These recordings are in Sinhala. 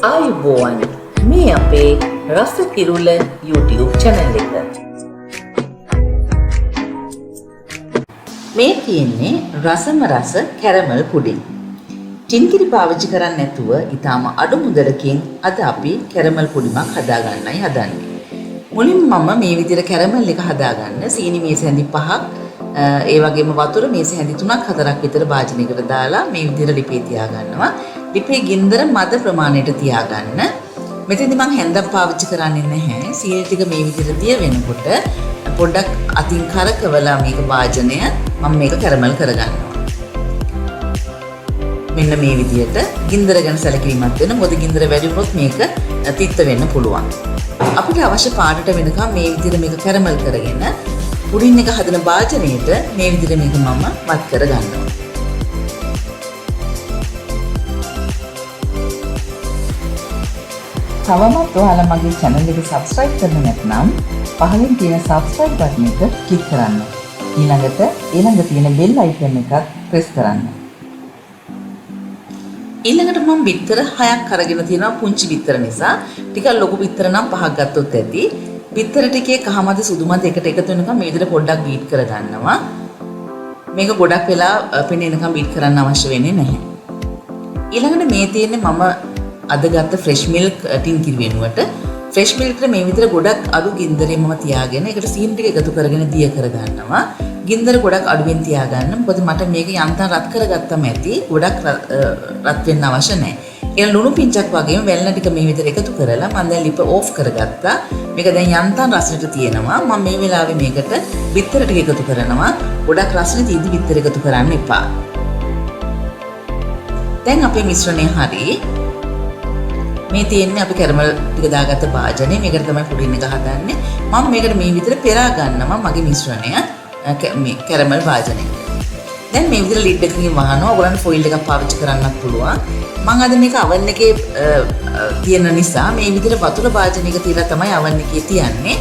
ආයුබෝවන් මේ අපේ රස කිරුල YouTube channel එක. මේ තියෙන්නේ රසම රස කැරමල් පුඩින්. ටින් කිරි පාවිච්චි කරන්නේ නැතුව ඊටාම අඩු මුදලකින් අද අපි කැරමල් පුඩිමක් හදා ගන්නයි හදන්නේ. මුලින් මම මේ විදිහට කැරමල් එක හදාගන්න සීනි මේස හැඳි 5ක් ඒ වගේම වතුර මේස හැඳි 3ක් 4ක් විතර භාජනයකට දාලා මේ විදිහට ලිපේ තියා ගන්නවා. ලිපේ ගින්දර මද ප්‍රමාණයට තියාගන්න. මෙතෙන්දි මම හැන්දක් පාවිච්චි කරන්නේ නැහැ. සීනි ටික මේ විදිහට දිය වෙනකොට පොඩ්ඩක් අතින් කරකවලා මේක භාජනය මම මේක කැරමල් කරගන්නවා. මෙන්න මේ විදිහට ගින්දර ගැන සැලකිලිමත් වෙන. මොකද ගින්දර වැඩි වුණොත් මේක තිත්ත වෙන්න පුළුවන්. අපිට අවශ්‍ය පාටට වෙනකම් මේ විදිහට මේක කැරමල් කරගෙන පුඩින් එක හදන භාජනයේට මේ විදිහට මේක මම වත් කර ගන්නවා. තවමත් ඔයාලා මගේ channel එක subscribe කරලා නැත්නම් පහළින් තියෙන subscribe button එක click කරන්න. ඊළඟ තියෙන bell icon එකත් press කරන්න. ඊළඟට මම බිත්තර 6ක් අරගෙන තියෙනවා පුංචි බිත්තර නිසා. ටිකක් ලොකු බිත්තර නම් 5ක් ගත්තොත් ඇති. බිත්තර ටිකේ කහමද සුදුමද එකට එකතු වෙනකම් මේ විදිහට පොඩ්ඩක් බීට් කර ගන්නවා. මේක ගොඩක් වෙලා පෙනෙනකම් බීට් කරන්න අවශ්‍ය වෙන්නේ නැහැ. ඊළඟට මේ තියෙන්නේ මම අද ගත්ත fresh milk ටින් කිරි වෙනුවට fresh milk එක මේ විදිහට ගොඩක් අඩු ගින්දරේ මම තියාගෙන ඒකට සීනි ටික එකතු කරගෙන දිය කර ගන්නවා. ගින්දර ගොඩක් අඩුවෙන් තියාගන්න. මොකද මට මේක යන්තම් රත් කරගත්තම ඇති. ගොඩක් රත් වෙන්න අවශ්‍ය නැහැ. ඒ ලුණු පිංචක් වගේම වෙල්න ටික මේ විදිහට එකතු කරලා මම දැන් ලිප ඕෆ් කරගත්තා. මේක දැන් යන්තම් රසට තියෙනවා. මම මේ වෙලාවේ මේකට බිත්තර ටික එකතු කරනවා. ගොඩක් රසනේ තීදි බිත්තර එකතු කරන්න එපා. දැන් අපේ මිශ්‍රණය හරි. මේ තියෙන්නේ අපි කැරමල් ටික දාගත්ත භාජනේ. මේකට තමයි පුඩින් එක හදන්නේ. මම මේකට මේ විදිහට පෙරා ගන්නවා මගේ මිශ්‍රණය මේ කැරමල් භාජනේ. දැන් මේ විදිහට ලිඩ් එකකින් වහනවා. ඔයගොල්ලන් ෆොයිල් එකක් පාවිච්චි කරන්නත් පුළුවන්. මම අද මේක oven එකේ තියෙන නිසා මේ විදිහට වතුර භාජනයක තියලා තමයි oven එකේ තියන්නේ.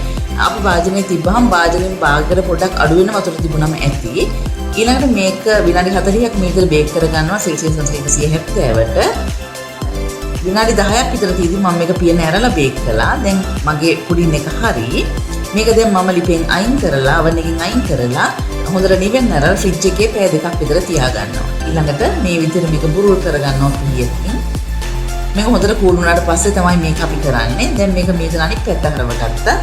අපි භාජනේ තිබ්බහම භාජනෙන් භාගකට පොඩ්ඩක් අඩු වෙන වතුර තිබුණම ඇති. ඊළඟට මේක විනාඩි 40ක් මේ විදිහට බේක් කරගන්නවා සෙල්සියස් 170ට. විනාඩි 10ක් විතර තියදී මම මේක පියන ඇරලා බේක් කළා. දැන් මගේ පුඩින් එක හරි. මේක දැන් මම ලිපෙන් අයින් කරලා oven එකෙන් අයින් කරලා හොඳට නිවෙන්න අරලා ෆ්‍රිජ් එකේ පැය දෙකක් විතර තියාගන්නවා. ඊළඟට මේ විදිහට මේක බුරුල් කරගන්නවා පියකින්. මේක හොඳට කූල් වුණාට පස්සේ තමයි මේක අපි කරන්නේ. දැන් මේක මේක අනිත් පැත්ත හරවගත්තා.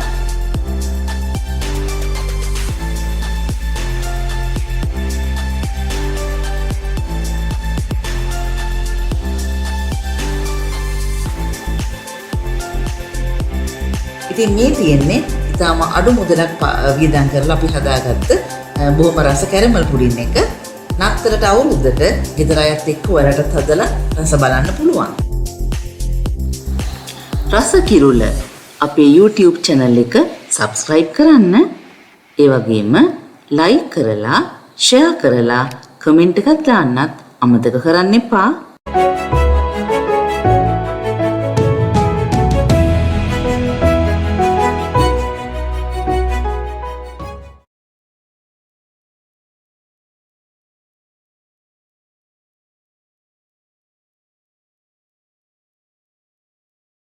ඉතින් මේ තියෙන්නේ ඊටාම අඩු මුදලක් වියදම් කරලා අපි හදාගත්ත බොහොම රස කැරමල් පුඩින් එක. නක්තරට අවුරුද්දට ගෙදර අයත් එක්ක ඔයාලටත් හදලා රස බලන්න පුළුවන්. රස කිරුල අපේ YouTube channel එක subscribe කරන්න. ඒ වගේම like කරලා share කරලා comment එකක් දාන්නත් අමතක කරන්න එපා.